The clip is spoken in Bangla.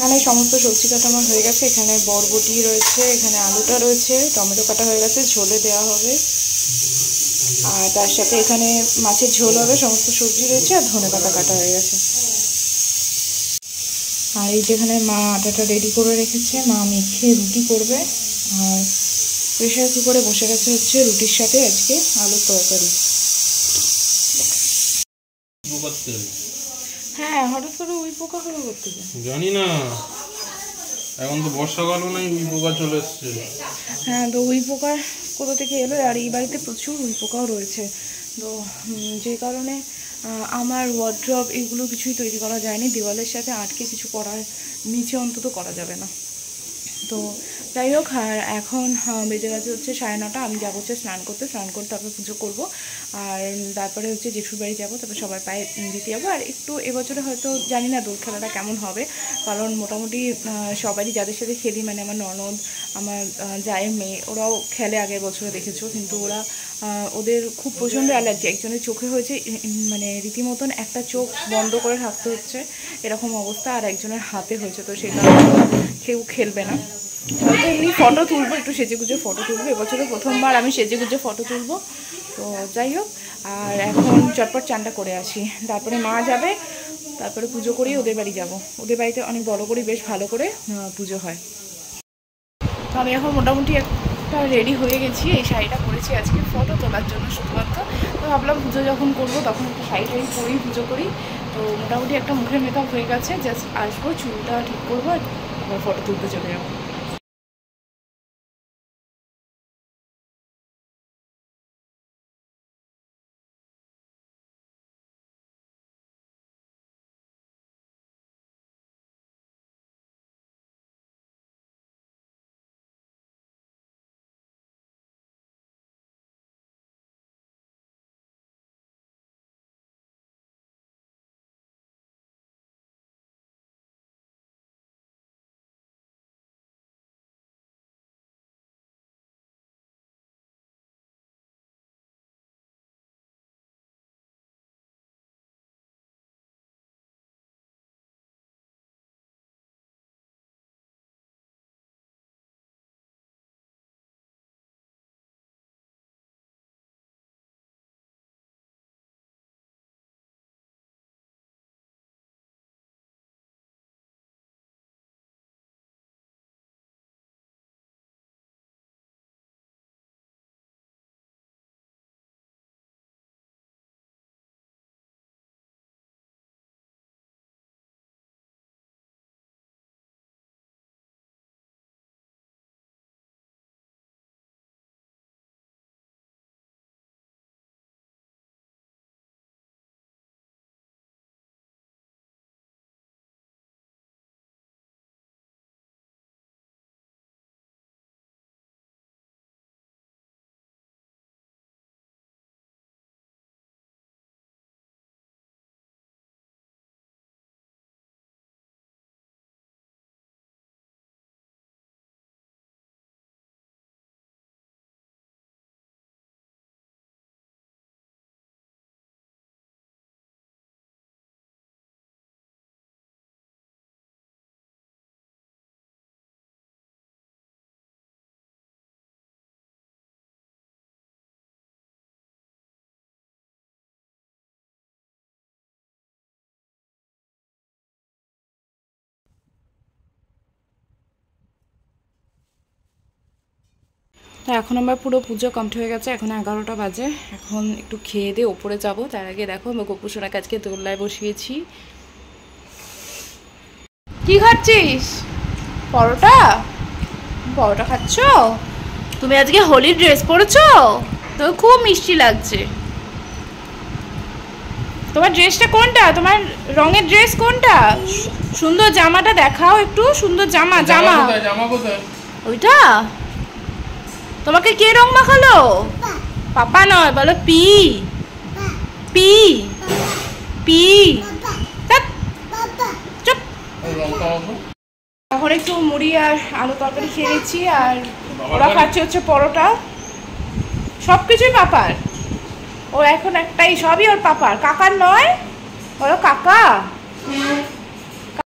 এখানে সমস্ত সবজি কাটা আমার হয়ে গেছে। এখানে বরবটি রয়েছে, এখানে আলুটা রয়েছে, টমেটো কাটা হয়ে গেছে, ঝোলে দেওয়া হবে। আর তার সাথে এখানে মাছের ঝোল হবে, সমস্ত সবজি রয়েছে, আর ধনেপাতা কাটা হয়ে গেছে। আর এই যেখানে মা আটাটা রেডি করে রেখেছে, মা মেখে রুটি করবে। আর প্রেশার কুকারে বসে গেছে হচ্ছে রুটির সাথে আজকে আলুর তরকারি। হ্যাঁ, হঠাৎ করে উই পোকা হলো করতে জানি না, এখন তো বর্ষাকালও নাই, উই পোকা চলে এসছে। হ্যাঁ, তো উই পোকা কোথা থেকে এলো? আর এই বাড়িতে প্রচুর উই পোকাও রয়েছে। তো যে কারণে আমার ওয়ার্ড্রব এগুলো কিছুই তৈরি করা যায়নি। দেওয়ালের সাথে আটকে কিছু করার নিচে অন্তত করা যাবে না। তো যাই হোক, আর এখন বেজে গেছে হচ্ছে 9:30। আমি যাবো হচ্ছে স্নান করতে তারপর পুজো করবো। আর তারপরে হচ্ছে জেঠুর বাড়ি যাবো, তারপর সবার পায়ে দিতে যাবো। আর একটু এবছরে হয়তো জানি না দোল খেলাটা কেমন হবে, কারণ মোটামুটি সবারই যাদের সাথে খেলি, মানে আমার ননদ, আমার জায়ের মেয়ে, ওরাও খেলে আগের বছরে দেখেছো। কিন্তু ওদের খুব প্রচণ্ড অ্যালার্জি। একজনের চোখে হয়েছে, মানে রীতিমতন একটা চোখ বন্ধ করে থাকতে হচ্ছে এরকম অবস্থা, আর একজনের হাতে হয়েছে। তো সেই কারণে কেউ খেলবে না। হয়তো এমনি ফটো তুলবো, একটু সেজেগুজে ফটো তুলবো। এবছরে প্রথমবার আমি সেজেগুজে ফটো তুলবো। তো যাই হোক, আর এখন চটপট চানটা করে আসি, তারপরে মা যাবে, তারপরে পুজো করেই ওদের বাড়ি যাব। ওদের বাড়িতে অনেক বড় করে, বেশ ভালো করে পুজো হয়। তো আমি এখন মোটামুটি একটা রেডি হয়ে গেছি। এই শাড়িটা পরেছি আজকে ফটো তোলার জন্য শুধুমাত্র। তো ভাবলাম পুজো যখন করবো তখন একটা শাড়ি পরেই পুজো করি। তো মোটামুটি একটা মুখের মেকআপ হয়ে গেছে, জাস্ট আসবো, চুলটা ঠিক করবো, আবার ফটো তুলতে চলে যাবো। তো এখন আমার পুরো পুজো কমপ্লিট হয়ে গেছে, এখন 11টা বাজে। এখন একটু খেয়ে দিয়ে ওপরে যাব। তার আগে দেখো, আমি গোপুসোনাকে আজকে দোলনায় বসিয়েছি। কি খাচ্ছিস? পরোটা? পরোটা খাচ্ছ? তুমি আজকে হোলির ড্রেস পরেছো? তো খুব মিষ্টি লাগছে। তোমার ড্রেসটা কোনটা? তোমার রঙের ড্রেস কোনটা? সুন্দর জামাটা দেখাও একটু। সুন্দর জামা। জামা কোথায়? ওইটা? তোমাকে কে রং মাখালো? পাপা নয়, বলো পি। P P. চুপ। এখন একটু মুড়ি আর আলু তরকারি খেয়ে নিচ্ছি, আর ওরা খাচ্ছে হচ্ছে পরোটা। সব কিছুই পাপার। ও এখন একটাই, সবই ওর পাপার, কাকার নয়। বলো কাকা।